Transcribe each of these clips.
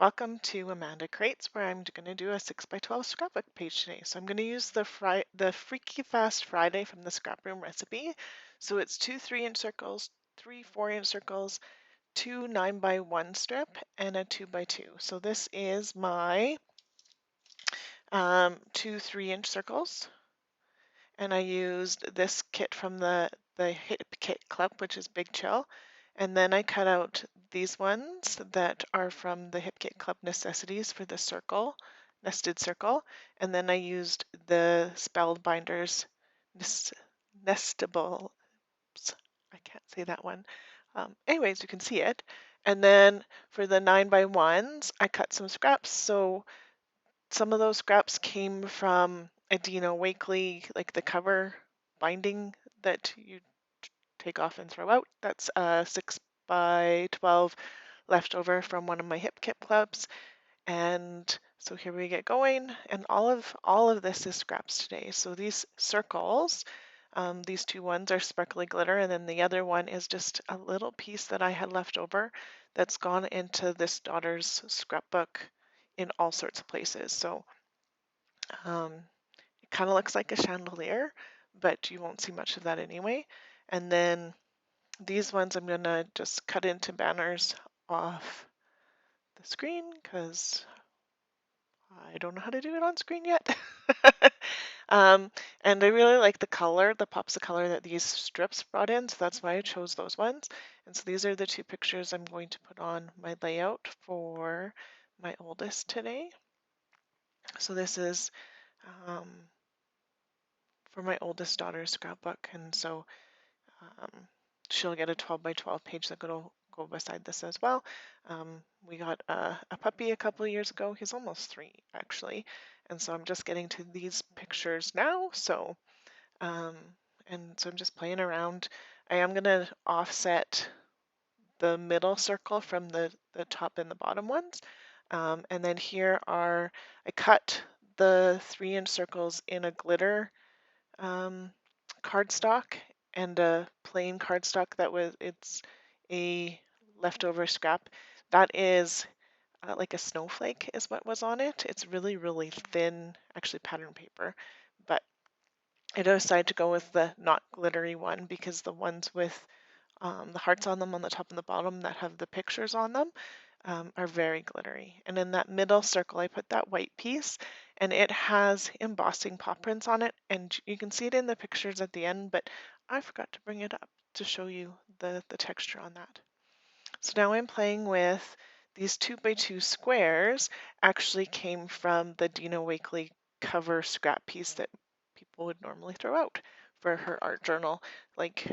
Welcome to Amanda Crates, where I'm going to do a 6x12 scrapbook page today. So I'm going to use the Freaky Fast Friday from the Scrap Room recipe. So it's two 3-inch circles, three 4-inch circles, two 9x1 strip, and a 2x2. So this is my two 3-inch circles, and I used this kit from the Hip Kit Club, which is Big Chill. And then I cut out these ones that are from the Hip Kit Club Necessities for the circle, nested circle. And then I used the Spellbinders Nestabilities. I can't say that one. Anyways, you can see it. And then for the 9x1s, I cut some scraps. So some of those scraps came from a Dino Wakley, like the cover binding that you take off and throw out. That's a 6x12 left over from one of my Hip Kit clubs. And so here we get going. And all of this is scraps today. So these circles, these two ones are sparkly glitter, and then the other one is just a little piece that I had left over that's gone into this daughter's scrapbook in all sorts of places. So it kind of looks like a chandelier, but you won't see much of that anyway. And then these ones I'm going to just cut into banners off the screen because I don't know how to do it on screen yet. And I really like the color, the pops of color that these strips brought in, so that's why I chose those ones. And so these are the two pictures I'm going to put on my layout for my oldest today. So this is for my oldest daughter's scrapbook, and so she'll get a 12x12 page that will go beside this as well. We got a puppy a couple of years ago. He's almost 3 actually, and so I'm just getting to these pictures now. So and so I'm just playing around. I am going to offset the middle circle from the top and the bottom ones. And then here are, I cut the 3-inch circles in a glitter cardstock and a plain cardstock it's a leftover scrap. That is like a snowflake is what was on it. It's really, really thin, actually pattern paper, but I decided to go with the not glittery one because the ones with the hearts on them on the top and the bottom that have the pictures on them are very glittery. And in that middle circle, I put that white piece, and it has embossing paw prints on it, and you can see it in the pictures at the end, but I forgot to bring it up to show you the texture on that. So now I'm playing with these 2x2 squares. Actually came from the Dina Wakley cover scrap piece that people would normally throw out for her art journal, like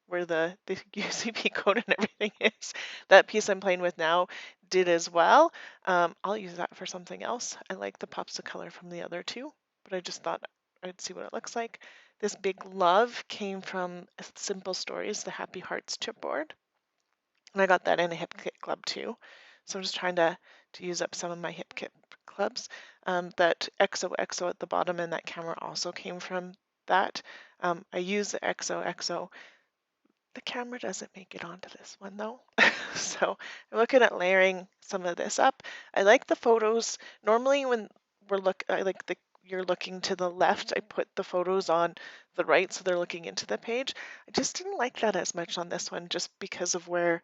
where the UCP code and everything is. That piece I'm playing with now did as well. I'll use that for something else. I like the pops of color from the other two, but I just thought I'd see what it looks like. This big love came from Simple Stories, the Happy Hearts chipboard. And I got that in a Hip Kit club too. So I'm just trying to use up some of my Hip Kit clubs. That XOXO at the bottom and that camera also came from that. I use the XOXO. The camera doesn't make it onto this one though. So I'm looking at layering some of this up. I like the photos. Normally when you're looking to the left, I put the photos on the right so they're looking into the page. I just didn't like that as much on this one just because of where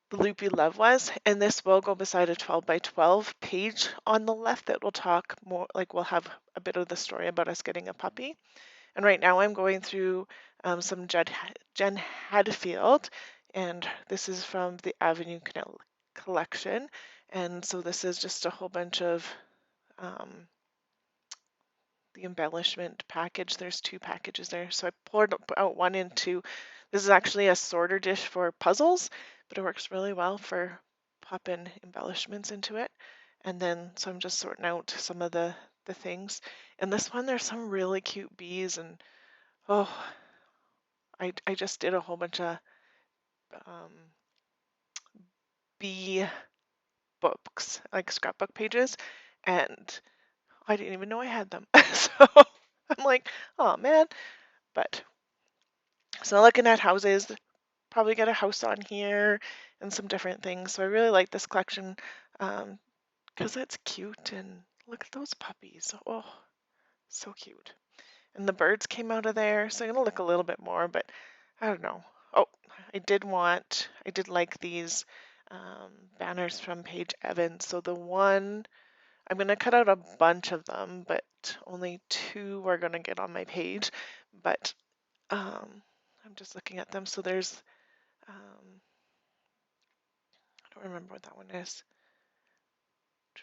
the loopy love was. And this will go beside a 12x12 page on the left that will talk more, like we'll have a bit of the story about us getting a puppy. And right now I'm going through some Jen Hadfield, and this is from the Avenue collection. And so this is just a whole bunch of the embellishment package. There's 2 packages there. So I poured out one into, this is actually a sorter dish for puzzles, but it works really well for popping embellishments into it. And then, so I'm just sorting out some of the things. And this one, there's some really cute bees, and oh, I just did a whole bunch of bee books, like scrapbook pages, and I didn't even know I had them. So I'm like, oh man. But so looking at houses, probably get a house on here and some different things. So I really like this collection because it's cute, and look at those puppies. Oh, so cute. And the birds came out of there, so I'm gonna look a little bit more, but I don't know. Oh, I did like these banners from Paige Evans. So the one, I'm gonna cut out a bunch of them, but only 2 are gonna get on my page. But I'm just looking at them. So there's, I don't remember what that one is.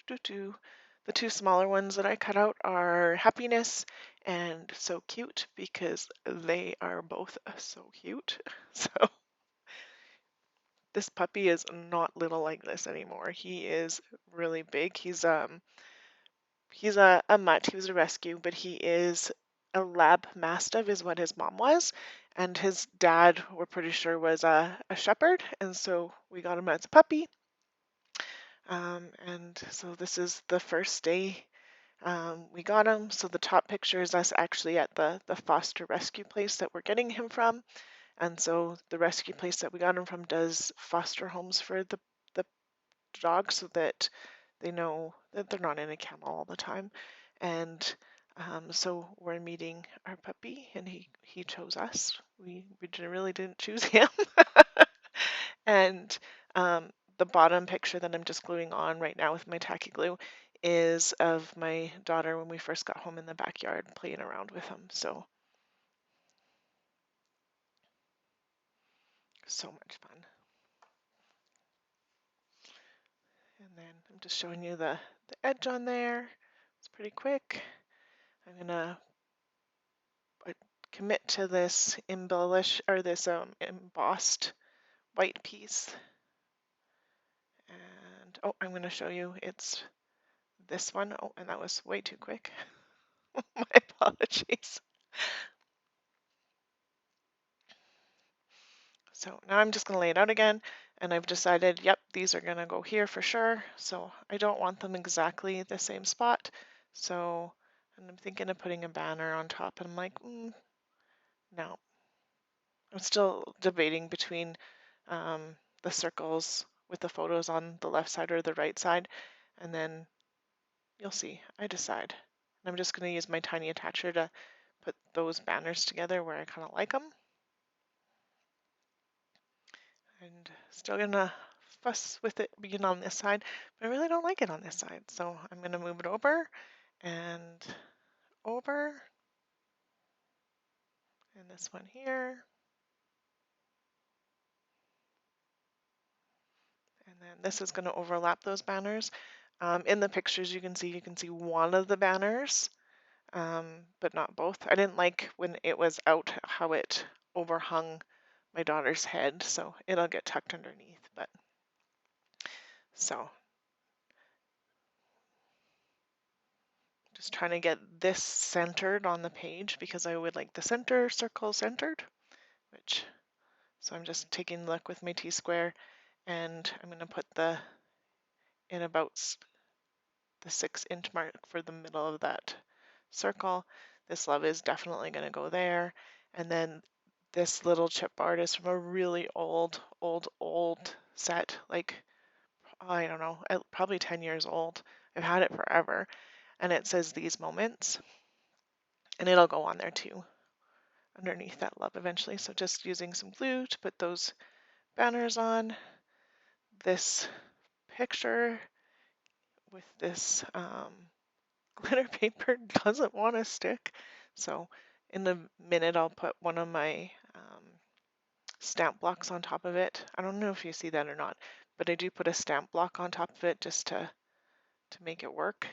The 2 smaller ones that I cut out are Happiness and So Cute, because they are both so cute. So this puppy is not little like this anymore. He is really big. He's a mutt. He was a rescue, but he is a lab mastiff is what his mom was, and his dad, we're pretty sure, was a shepherd, and so we got him as a puppy. And so this is the first day we got him. So the top picture is us actually at the foster rescue place that we're getting him from. And so the rescue place that we got him from does foster homes for the dogs, so that they know that they're not in a kennel all the time. And so we're meeting our puppy, and he chose us. We really didn't choose him. And the bottom picture that I'm just gluing on right now with my tacky glue is of my daughter when we first got home in the backyard playing around with him. So much fun. And then I'm just showing you the edge on there. It's pretty quick. I'm gonna commit to this this embossed white piece. And oh, I'm gonna show you it's this one. Oh, and that was way too quick. My apologies. So now I'm just going to lay it out again, and I've decided, yep, these are going to go here for sure. So I don't want them exactly the same spot. So, and I'm thinking of putting a banner on top, and I'm like, no. I'm still debating between the circles with the photos on the left side or the right side, and then you'll see, I decide. And I'm just going to use my tiny attacher to put those banners together where I kind of like them. And still gonna fuss with it being on this side, but I really don't like it on this side. So I'm gonna move it over and over, and this one here. And then this is gonna overlap those banners. In the pictures you can see one of the banners, but not both. I didn't like when it was out how it overhung my daughter's head, so it'll get tucked underneath. But so just trying to get this centered on the page because I would like the center circle centered, so I'm just taking a look with my T-square, and I'm going to put in about the 6-inch mark for the middle of that circle. This love is definitely going to go there. And then this little chipboard is from a really old set, like, I don't know, probably 10 years old. I've had it forever. And it says These Moments. And it'll go on there too, underneath that love eventually. So just using some glue to put those banners on. This picture with this glitter paper doesn't want to stick. So in a minute, I'll put one of my stamp blocks on top of it. I don't know if you see that or not, but I do put a stamp block on top of it just to make it work.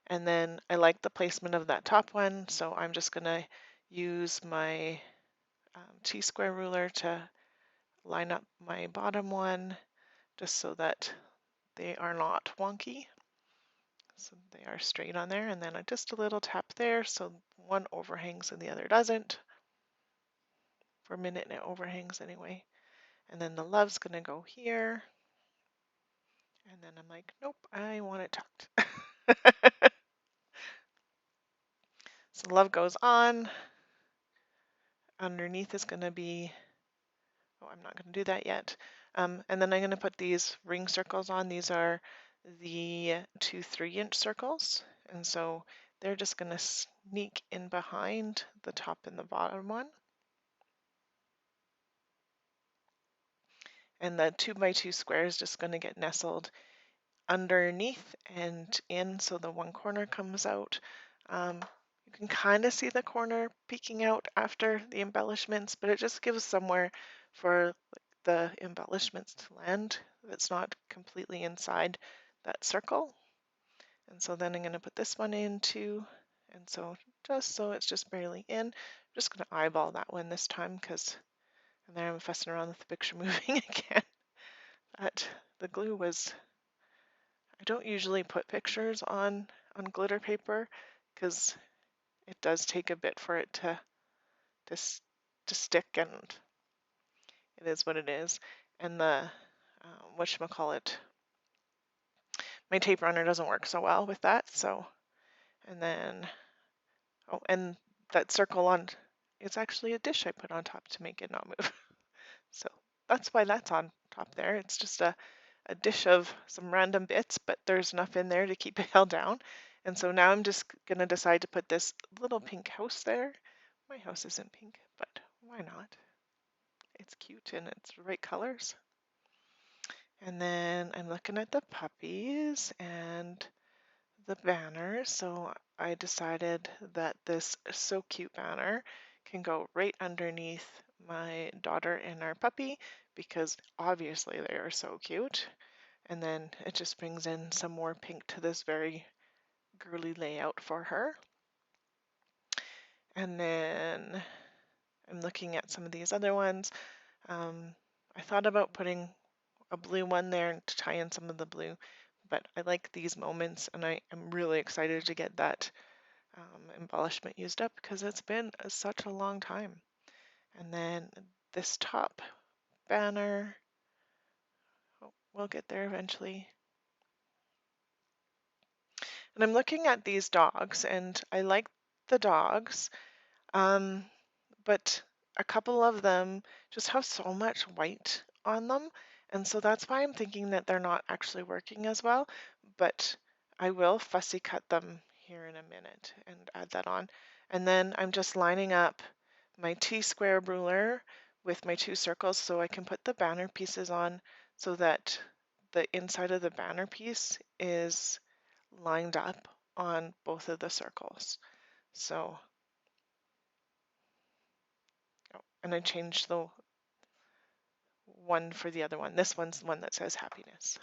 And then I like the placement of that top one, so I'm just going to use my T-square ruler to line up my bottom one just so that they are not wonky. So they are straight on there, and then just a little tap there so one overhangs and the other doesn't. For a minute it overhangs anyway. And then the love's gonna go here. And then I'm like, nope, I want it tucked. So the love goes on. Underneath is gonna be, So I'm not going to do that yet. And then I'm going to put these ring circles on. These are the 2 3-inch circles. And so they're just going to sneak in behind the top and the bottom one. And the 2 by 2 square is just going to get nestled underneath and in, so the one corner comes out. You can kind of see the corner peeking out after the embellishments, but it just gives somewhere for the embellishments to land that's not completely inside that circle. And so then I'm going to put this one in too. And so just so it's just barely in, I'm just going to eyeball that one this time because and then I'm fussing around with the picture moving again. But the glue was, I don't usually put pictures on glitter paper because it does take a bit for it to, to stick, and it is what it is. And the whatchamacallit, my tape runner doesn't work so well with that. So, and then, oh, and that circle on, it's actually a dish I put on top to make it not move. So that's why that's on top there. It's just a dish of some random bits, but there's enough in there to keep it held down. And so now I'm just going to decide to put this little pink house there. My house isn't pink, but why not? It's cute and it's the right colors. And then I'm looking at the puppies and the banner. So I decided that this So Cute banner can go right underneath my daughter and our puppy because obviously they are so cute. And then it just brings in some more pink to this very girly layout for her. And then I'm looking at some of these other ones. I thought about putting a blue one there to tie in some of the blue, but I like these moments and I am really excited to get that embellishment used up because it's been such a long time. And then this top banner, oh, we'll get there eventually. And I'm looking at these dogs and I like the dogs, but a couple of them just have so much white on them. And so that's why I'm thinking that they're not actually working as well, but I will fussy cut them here in a minute and add that on. And then I'm just lining up my T-square ruler with my 2 circles so I can put the banner pieces on so that the inside of the banner piece is lined up on both of the circles. So, oh, and I changed the one for the other one. This one's the one that says happiness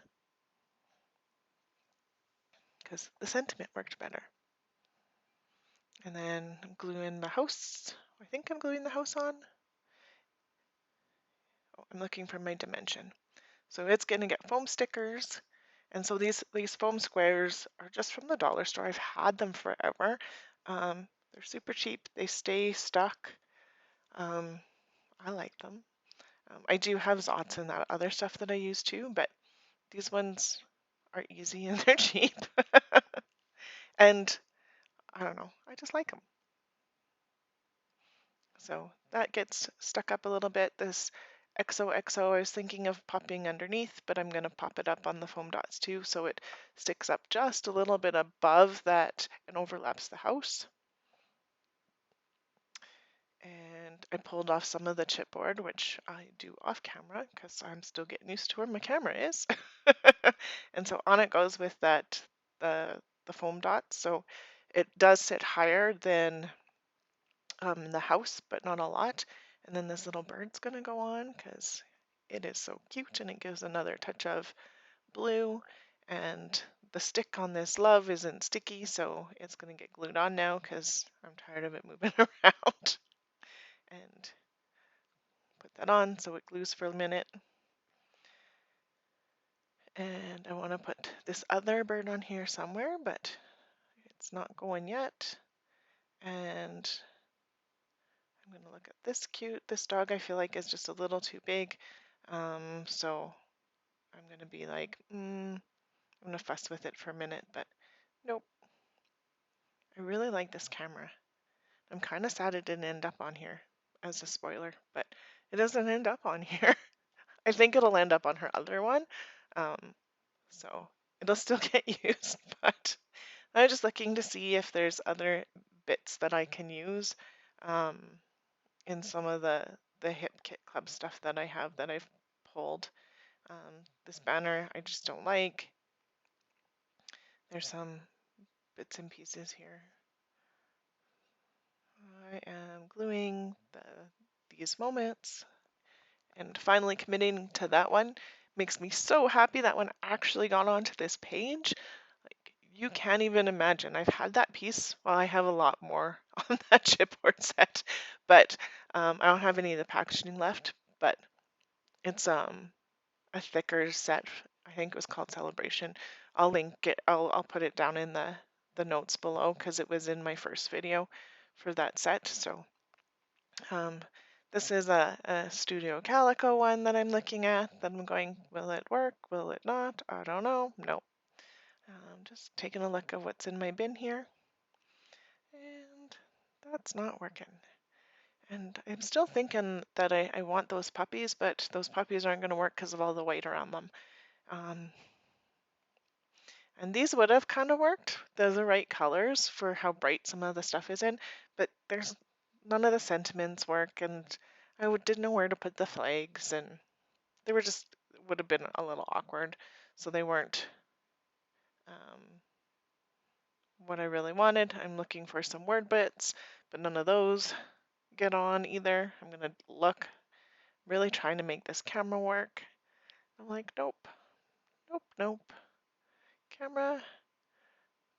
because the sentiment worked better. And then I'm gluing the house. I think I'm gluing the house on. Oh, I'm looking for my dimension. So it's going to get foam stickers. And so these foam squares are just from the dollar store. I've had them forever. They're super cheap. They stay stuck. I like them. I do have Zots and that other stuff that I use too, but these ones are easy and they're cheap. And I don't know, I just like them. So that gets stuck up a little bit. This XOXO I was thinking of popping underneath, but I'm going to pop it up on the foam dots too so it sticks up just a little bit above that and overlaps the house. And I pulled off some of the chipboard, which I do off camera because I'm still getting used to where my camera is. And so on it goes with that, the foam dots. So it does sit higher than the house, but not a lot. And then this little bird's going to go on because it is so cute and it gives another touch of blue. And the stick on this love isn't sticky, so it's going to get glued on now because I'm tired of it moving around. And put that on so it glues for a minute. And I want to put this other bird on here somewhere, but it's not going yet. And I'm going to look at this dog I feel like is just a little too big. So I'm going to be like, I'm going to fuss with it for a minute, but nope. I really like this camera. I'm kind of sad it didn't end up on here as a spoiler, but it doesn't end up on here. I think it'll end up on her other one. Um, so it'll still get used, but I'm just looking to see if there's other bits that I can use um, in some of the Hip Kit Club stuff that I have that I've pulled. This banner I just don't like. There's some bits and pieces here. I am gluing these moments and finally committing to that one makes me so happy that one actually got onto this page. Like you can't even imagine. I've had that piece. Well, I have a lot more on that chipboard set, but I don't have any of the packaging left. But it's a thicker set. I think it was called Celebration. I'll link it. I'll put it down in the notes below because it was in my first video for that set. So um, this is a Studio Calico one that I'm looking at. That I'm going, will it work? Will it not? I don't know. No. Just taking a look at what's in my bin here. And that's not working. And I'm still thinking that I want those puppies, but those puppies aren't going to work because of all the white around them. And these would have kind of worked. They're the right colors for how bright some of the stuff is in, but there's none of the sentiments work, and didn't know where to put the flags, and they were just would have been a little awkward. So they weren't what I really wanted. I'm looking for some word bits, but none of those get on either. I'm gonna look, really trying to make this camera work. I'm like, nope, nope, nope. Camera,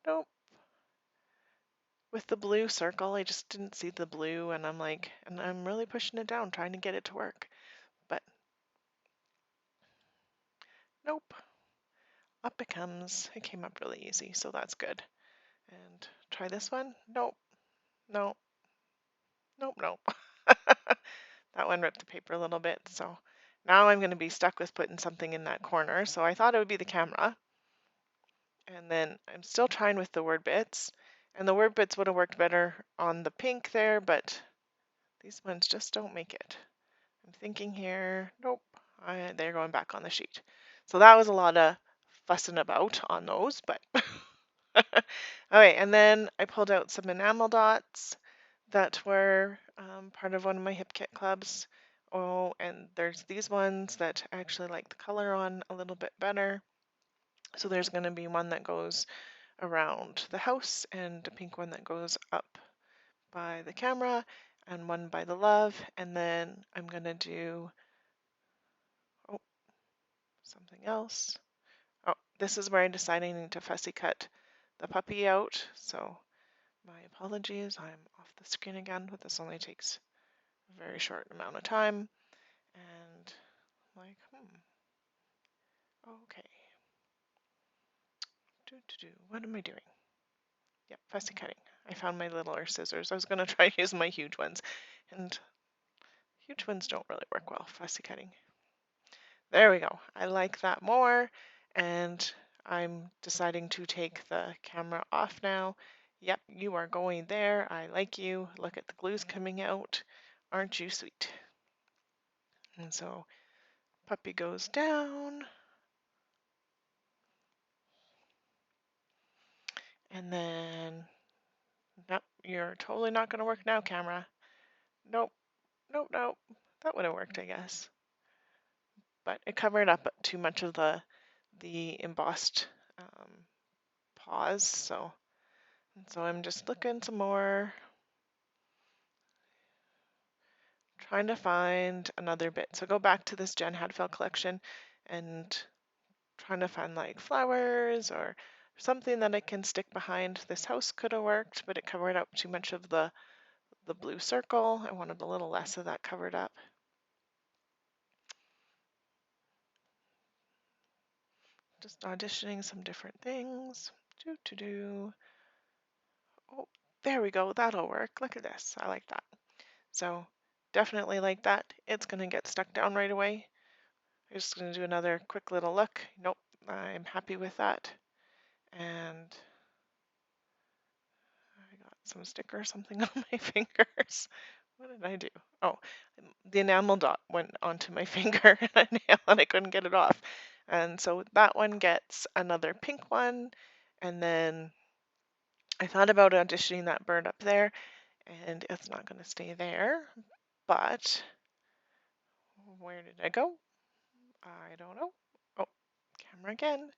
nope. With the blue circle, I just didn't see the blue, and I'm like, and I'm really pushing it down, trying to get it to work. But nope, up it comes. It came up really easy, so that's good. And try this one. Nope, nope, nope, nope. That one ripped the paper a little bit, so now I'm going to be stuck with putting something in that corner. So I thought it would be the camera. And then I'm still trying with the word bits. And the word bits would have worked better on the pink there, but these ones just don't make it. I'm thinking here, nope, they're going back on the sheet. So that was a lot of fussing about on those, but okay, and then I pulled out some enamel dots that were part of one of my hip kit clubs. Oh, and there's these ones that I actually like the color on a little bit better. So there's going to be one that goes around the house and a pink one that goes up by the camera and one by the love. And then I'm going to do something else. Oh, this is where I decided I need to fussy cut the puppy out. So my apologies, I'm off the screen again, but this only takes a very short amount of time. And I'm like, okay. What am I doing? Yeah, fussy cutting. I found my littler scissors. I was going to try to use my huge ones, and huge ones don't really work well, fussy cutting. There we go. I like that more, and I'm deciding to take the camera off now. Yep, you are going there. I like you. Look at the glues coming out. Aren't you sweet? And so puppy goes down. And then, nope, you're totally not going to work now, camera. Nope, nope, nope. That would have worked, I guess. But it covered up too much of the embossed paws, so I'm just looking some more, trying to find another bit. So go back to this Jen Hadfield collection and trying to find like flowers or something that I can stick behind. This house could have worked, but it covered up too much of the blue circle. I wanted a little less of that covered up. Just auditioning some different things. Oh, there we go. That'll work. Look at this. I like that. So definitely like that. It's going to get stuck down right away. I'm just going to do another quick little look. Nope, I'm happy with that. And I got some sticker or something on my fingers. What did I do? Oh, the enamel dot went onto my finger and a nail and I couldn't get it off. And so that one gets another pink one. And then I thought about auditioning that bird up there, and it's not going to stay there. But where did I go? I don't know. Oh, camera again.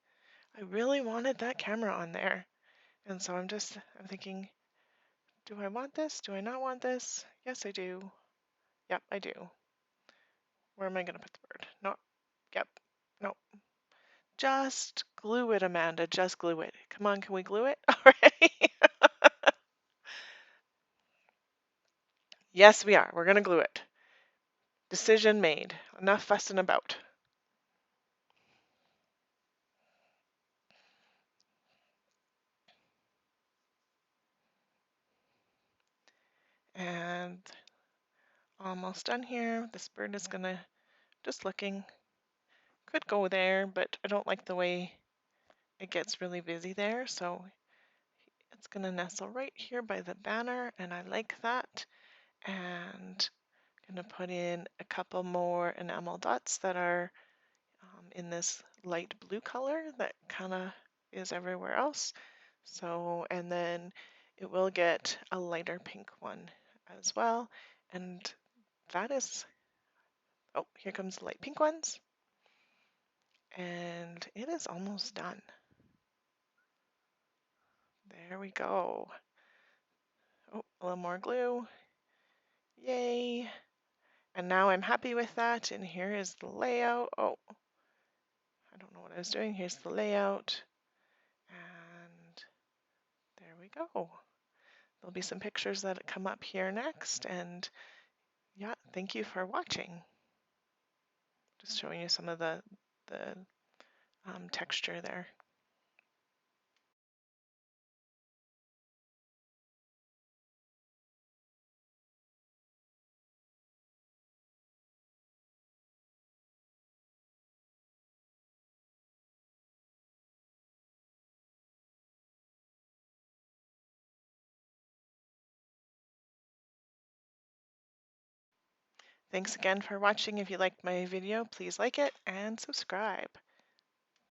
I really wanted that camera on there. And so I'm thinking, do I want this? Do I not want this? Yes, I do. Yep, I do. Where am I going to put the bird? No. Yep. No. Just glue it, Amanda. Just glue it. Come on, can we glue it? All right. Yes, we are. We're going to glue it. Decision made. Enough fussing about. And almost done here. This bird is gonna, just looking, could go there, but I don't like the way it gets really busy there. So it's gonna nestle right here by the banner, and I like that. And gonna put in a couple more enamel dots that are in this light blue color that kind of is everywhere else. So, and then it will get a lighter pink one as well. And that is, oh, here comes the light pink ones. And it is almost done. There we go. Oh, a little more glue. Yay. And now I'm happy with that. And here is the layout. Oh, I don't know what I was doing. Here's the layout. And there we go. There'll be some pictures that come up here next. And yeah, thank you for watching. Just showing you some of the texture there. Thanks again for watching. If you liked my video, please like it and subscribe.